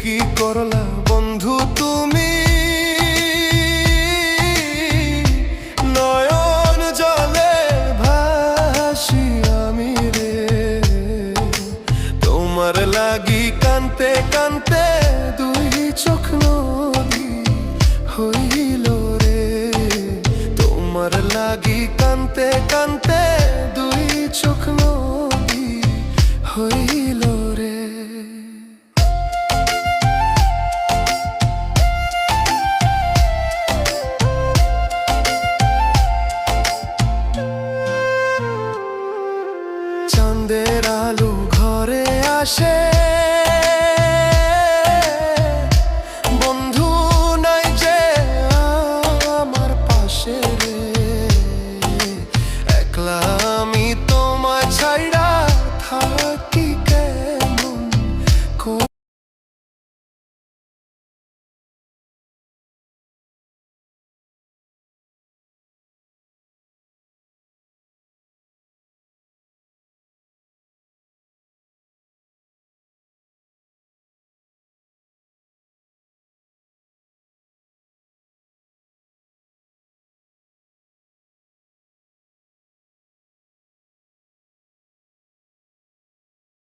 কি করলা বন্ধু তুমি, নয়ন জলে ভাসি আমি রে। তোমার লাগি কানতে কানতে দুই চোখ নদী হইল রে। তোমার লাগি কানতে কানতে দুই চোখ নদী হইল রে। চাঁদের আলো ঘরে আসে,